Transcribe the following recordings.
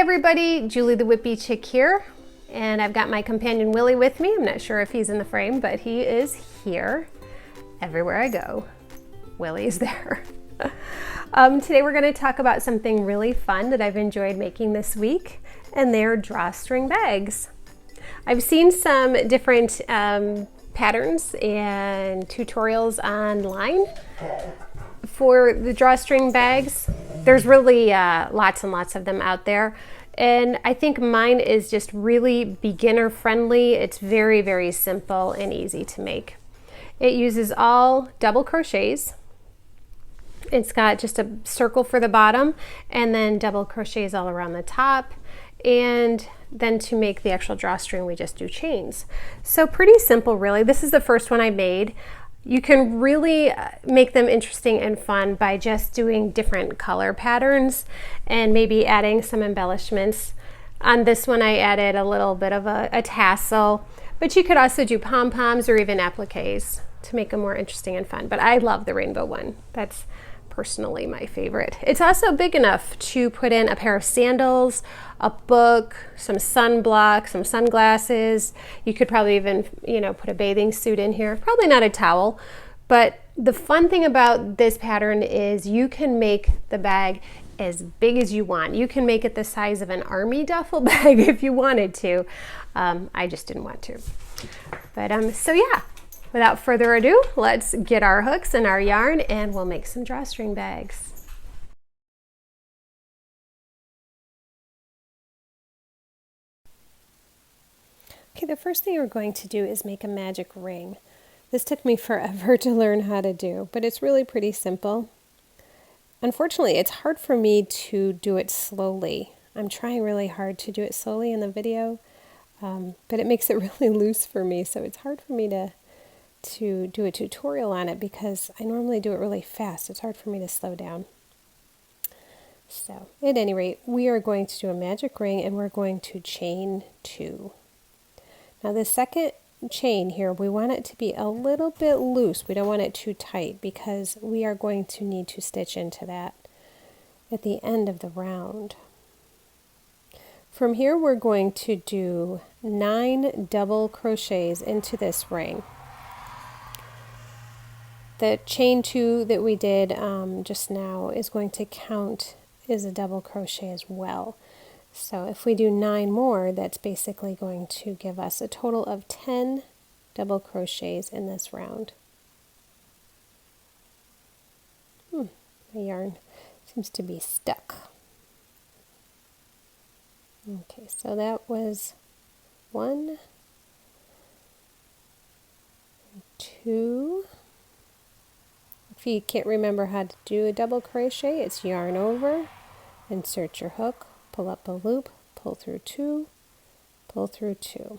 everybody, Julie the Whippy Chick here, and I've got my companion Willie with me. I'm not sure if he's in the frame, but he is here. Everywhere I go, Willie is there. Today we're going to talk about something really fun that I've enjoyed making this week, and they're drawstring bags. I've seen some different patterns and tutorials online for the drawstring bags. There's really lots and lots of them out there, and I think mine is just really beginner friendly. It's very, very simple and easy to make. It uses all double crochets. It's got just a circle for the bottom and then double crochets all around the top, and then to make the actual drawstring we just do chains. So pretty simple, really. This is the first one I made. You can really make them interesting and fun by just doing different color patterns and maybe adding some embellishments. On this one I added a little bit of a tassel, but you could also do pom-poms or even appliques to make them more interesting and fun. But I love the rainbow one. That's personally my favorite. It's also big enough to put in a pair of sandals, a book, some sunblock, some sunglasses. You could probably even, put a bathing suit in here. Probably not a towel, but the fun thing about this pattern is you can make the bag as big as you want. You can make it the size of an army duffel bag if you wanted to. I just didn't want to. But so yeah. Without further ado, let's get our hooks and our yarn and we'll make some drawstring bags. Okay, the first thing we're going to do is make a magic ring. This took me forever to learn how to do, but it's really pretty simple. Unfortunately, it's hard for me to do it slowly. I'm trying really hard to do it slowly in the video, but it makes it really loose for me, so it's hard for me to do a tutorial on it because I normally do it really fast. It's hard for me to slow down. So at any rate, we are going to do a magic ring and we're going to chain 2. Now the second chain here, we want it to be a little bit loose. We don't want it too tight because we are going to need to stitch into that at the end of the round. From here we're going to do 9 double crochets into this ring. The chain 2 that we did just now is going to count as a double crochet as well. So if we do 9 more, that's basically going to give us a total of 10 double crochets in this round. My yarn seems to be stuck. Okay, so that was 1, 2. If you can't remember how to do a double crochet, it's yarn over, insert your hook, pull up a loop, pull through 2, pull through 2.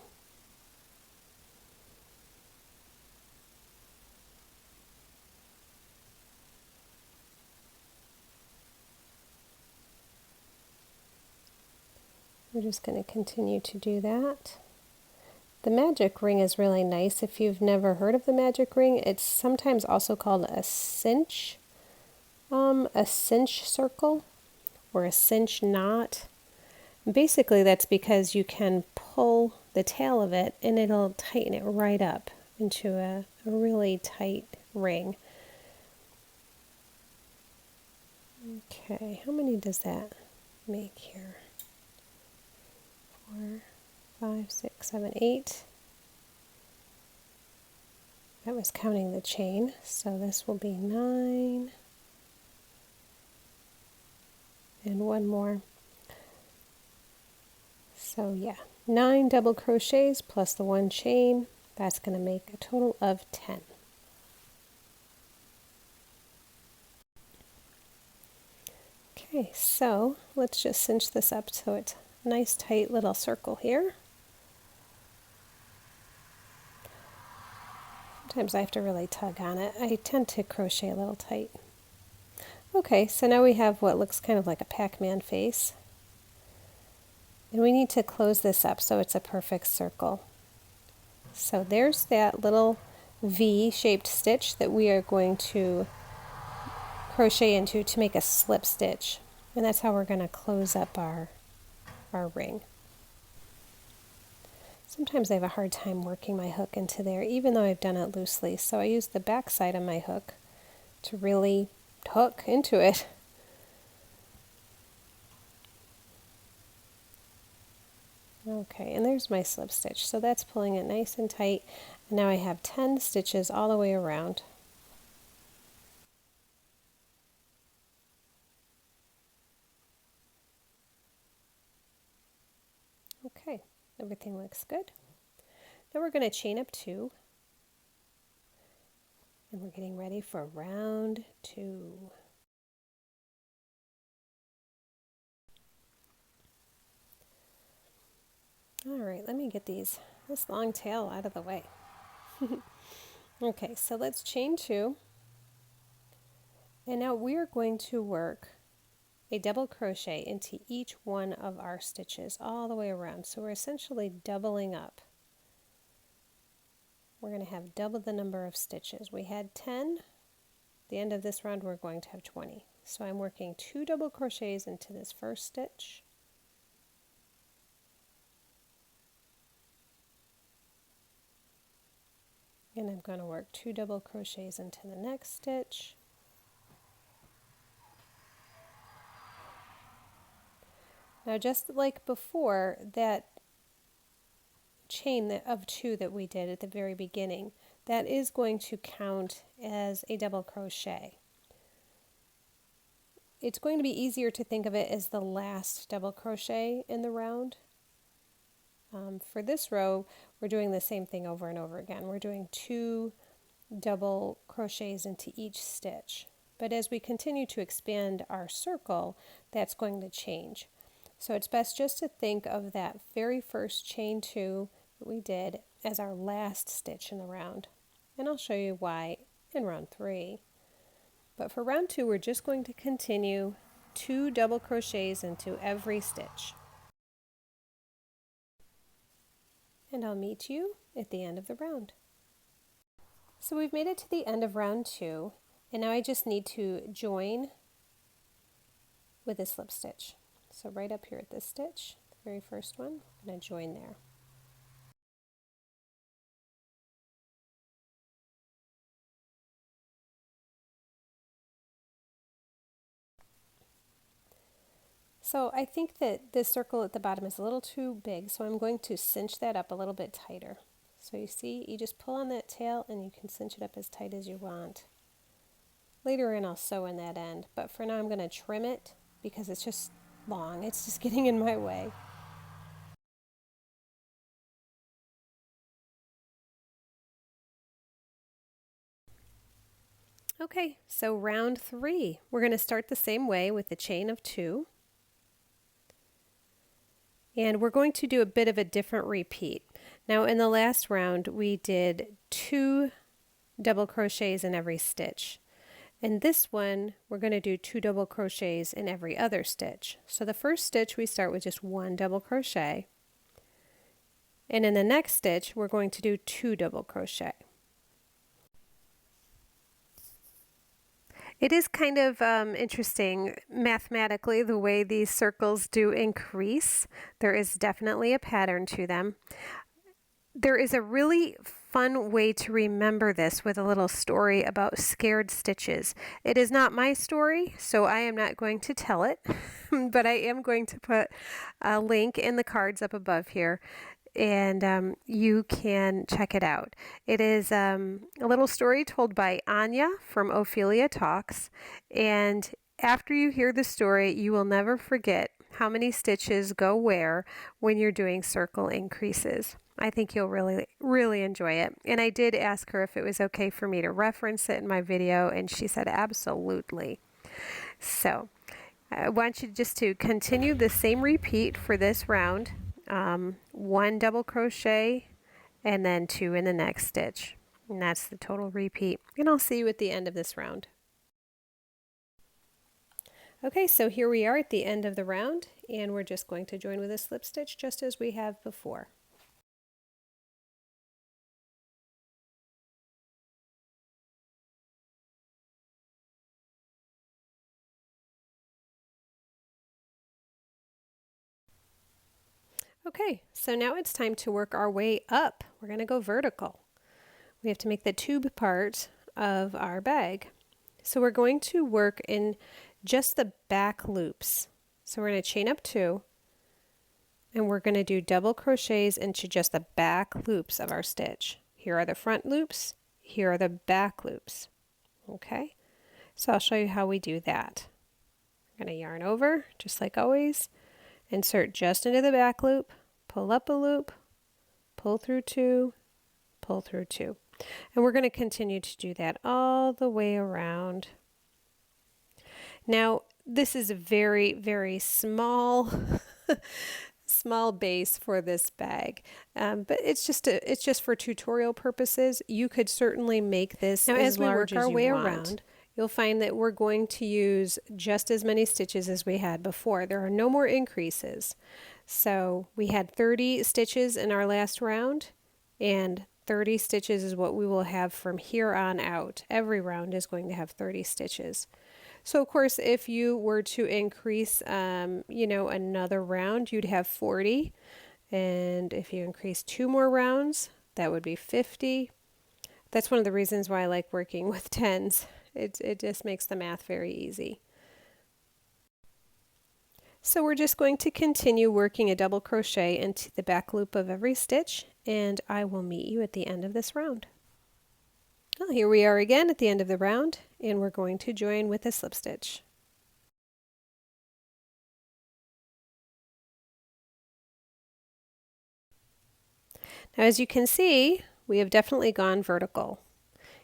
We're just going to continue to do that. The magic ring is really nice. If you've never heard of the magic ring, it's sometimes also called a cinch circle or a cinch knot. Basically, that's because you can pull the tail of it and it'll tighten it right up into a really tight ring. Okay, how many does that make here? 4, 5, 6, 7, 8. That was counting the chain, so this will be 9 and 1 more. So yeah, 9 double crochets plus the 1 chain. That's going to make a total of 10. Okay, so let's just cinch this up so it's a nice tight little circle here. Sometimes I have to really tug on it. I tend to crochet a little tight. Okay, so now we have what looks kind of like a Pac-Man face. And we need to close this up so it's a perfect circle. So there's that little V-shaped stitch that we are going to crochet into to make a slip stitch. And that's how we're going to close up our our ring. Sometimes I have a hard time working my hook into there, even though I've done it loosely. So I use the back side of my hook to really hook into it. Okay, and there's my slip stitch. So that's pulling it nice and tight. And now I have 10 stitches all the way around. Okay, everything looks good. Now we're going to chain up 2. And we're getting ready for round 2. All right, let me get this long tail out of the way. Okay, so let's chain 2. And now we are going to work a double crochet into each one of our stitches all the way around. So we're essentially doubling up. We're going to have double the number of stitches. We had 10. At the end of this round we're going to have 20. So I'm working 2 double crochets into this first stitch. And I'm going to work 2 double crochets into the next stitch. Now just like before, that chain of 2 that we did at the very beginning, that is going to count as a double crochet. It's going to be easier to think of it as the last double crochet in the round. For this row, we're doing the same thing over and over again. We're doing 2 double crochets into each stitch. But as we continue to expand our circle, that's going to change. So it's best just to think of that very first chain 2 that we did as our last stitch in the round. And I'll show you why in round 3. But for round 2, we're just going to continue 2 double crochets into every stitch. And I'll meet you at the end of the round. So we've made it to the end of round 2, and now I just need to join with a slip stitch. So right up here at this stitch, the very first one, I'm going to join there. So I think that this circle at the bottom is a little too big, so I'm going to cinch that up a little bit tighter. So you see, you just pull on that tail and you can cinch it up as tight as you want. Later in I'll sew in that end, but for now I'm going to trim it because it's just long. It's just getting in my way. Okay, so round 3. We're going to start the same way with the chain of 2. And we're going to do a bit of a different repeat. Now in the last round we did 2 double crochets in every stitch. In this one we're going to do 2 double crochets in every other stitch. So the first stitch we start with just 1 double crochet. And in the next stitch we're going to do 2 double crochet. It is kind of interesting mathematically the way these circles do increase. There is definitely a pattern to them. There is a really fun way to remember this with a little story about scared stitches. It is not my story, so I am not going to tell it, but I am going to put a link in the cards up above here. And you can check it out. It is a little story told by Anya from Ophelia Talks, and after you hear the story you will never forget how many stitches go where when you're doing circle increases. I think you'll really enjoy it. And I did ask her if it was okay for me to reference it in my video, and she said absolutely. So I want you just to continue the same repeat for this round. 1 double crochet and then 2 in the next stitch, and that's the total repeat, and I'll see you at the end of this round. Okay, so here we are at the end of the round, and we're just going to join with a slip stitch just as we have before. Okay, so now it's time to work our way up. We're going to go vertical. We have to make the tube part of our bag. So we're going to work in just the back loops. So we're going to chain up 2, and we're going to do double crochets into just the back loops of our stitch. Here are the front loops, here are the back loops. Okay, so I'll show you how we do that. I'm going to yarn over, just like always, insert just into the back loop, pull up a loop, pull through 2, pull through 2. And we're going to continue to do that all the way around. Now, this is a very, very small small base for this bag, but it's just for tutorial purposes. You could certainly make this now as we work our way around. You'll find that we're going to use just as many stitches as we had before. There are no more increases. So we had 30 stitches in our last round, and 30 stitches is what we will have from here on out. Every round is going to have 30 stitches. So of course, if you were to increase, another round, you'd have 40. And if you increase 2 more rounds, that would be 50. That's one of the reasons why I like working with tens. It just makes the math very easy. So we're just going to continue working a double crochet into the back loop of every stitch, and I will meet you at the end of this round. Well, here we are again at the end of the round, and we're going to join with a slip stitch. Now, as you can see, we have definitely gone vertical.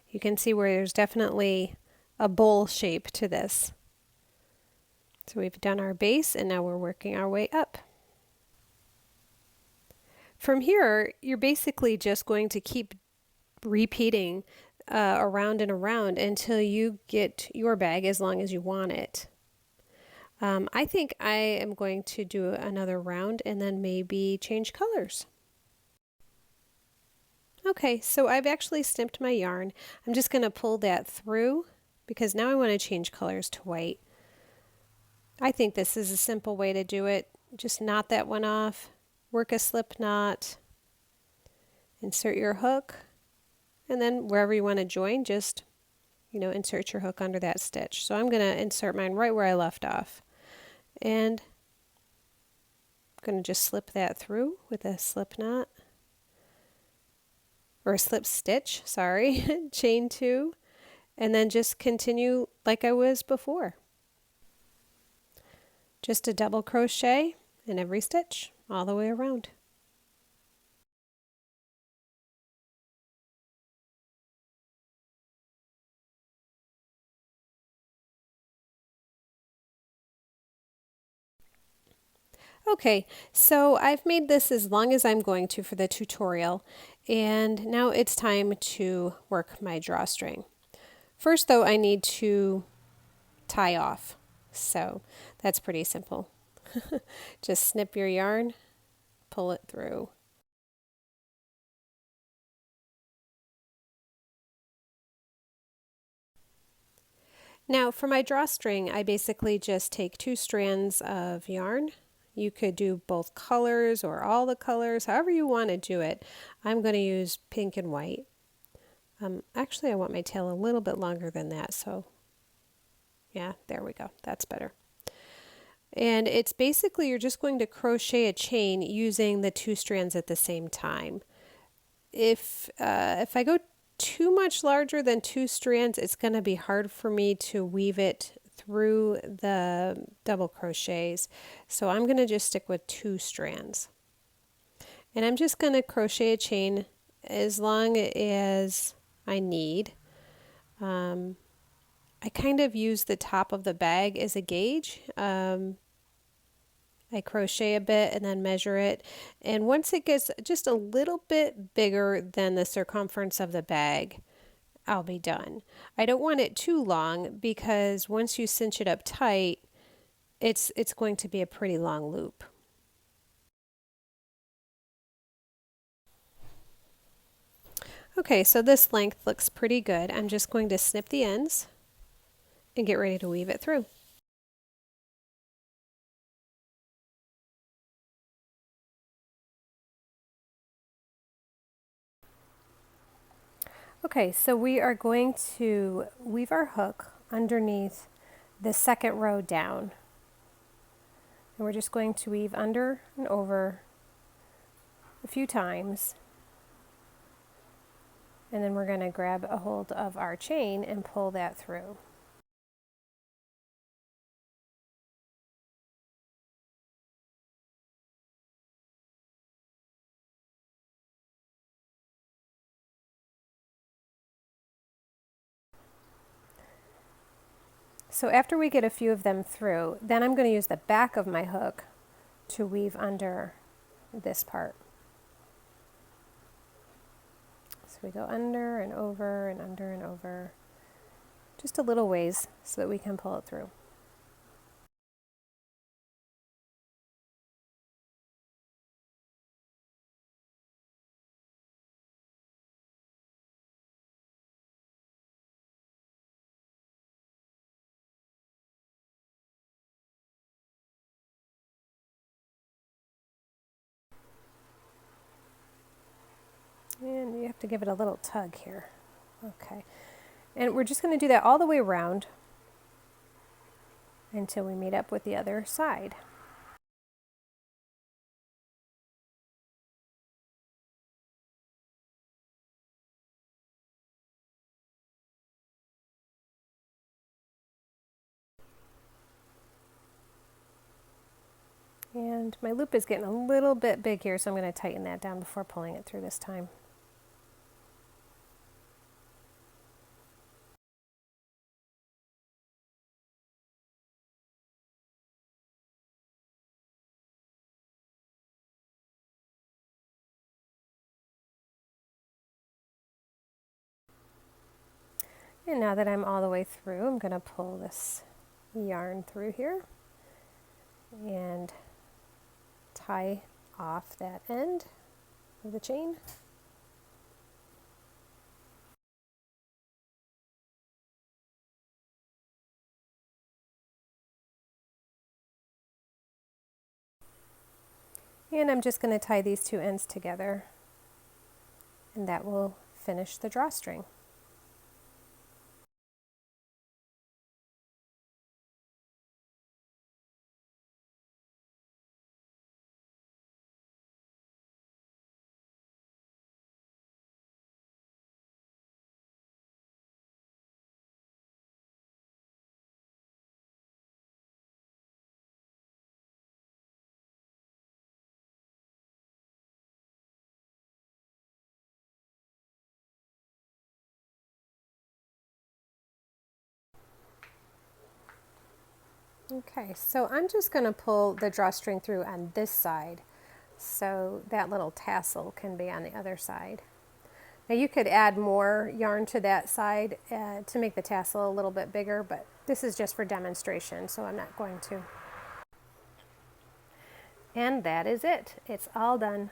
You can see where there's definitely a bowl shape to this. So we've done our base, and now we're working our way up. From here, you're basically just going to keep repeating around and around until you get your bag as long as you want it. I think I am going to do another round and then maybe change colors. Okay, so I've actually snipped my yarn. I'm just going to pull that through because now I want to change colors to white. I think this is a simple way to do it. Just knot that one off, work a slip knot, insert your hook, and then wherever you want to join, just insert your hook under that stitch. So I'm going to insert mine right where I left off, and I'm going to just slip that through with a slip knot, or a slip stitch, sorry, chain 2, and then just continue like I was before. Just a double crochet in every stitch all the way around. Okay, so I've made this as long as I'm going to for the tutorial, and now it's time to work my drawstring. First though, I need to tie off, so that's pretty simple. Just snip your yarn, pull it through. Now for my drawstring, I basically just take 2 strands of yarn. You could do both colors or all the colors, however you want to do it. I'm going to use pink and white. Actually, I want my tail a little bit longer than that, so yeah, there we go. That's better. And it's basically you're just going to crochet a chain using the 2 strands at the same time. If I go too much larger than 2 strands, it's going to be hard for me to weave it through the double crochets. So I'm going to just stick with 2 strands. And I'm just going to crochet a chain as long as I need. I kind of use the top of the bag as a gauge. I crochet a bit and then measure it, and once it gets just a little bit bigger than the circumference of the bag, I'll be done. I don't want it too long because once you cinch it up tight, it's going to be a pretty long loop. Okay, so this length looks pretty good. I'm just going to snip the ends and get ready to weave it through. Okay, so we are going to weave our hook underneath the second row down. And we're just going to weave under and over a few times. And then we're going to grab a hold of our chain and pull that through. So after we get a few of them through, then I'm going to use the back of my hook to weave under this part. So we go under and over and under and over, just a little ways so that we can pull it through. And you have to give it a little tug here. Okay. And we're just going to do that all the way around until we meet up with the other side. And my loop is getting a little bit big here, so I'm going to tighten that down before pulling it through this time. And now that I'm all the way through, I'm going to pull this yarn through here and tie off that end of the chain. And I'm just going to tie these two ends together, and that will finish the drawstring. Okay, so I'm just going to pull the drawstring through on this side so that little tassel can be on the other side. Now you could add more yarn to that side to make the tassel a little bit bigger, but this is just for demonstration, so I'm not going to. And that is it. It's all done.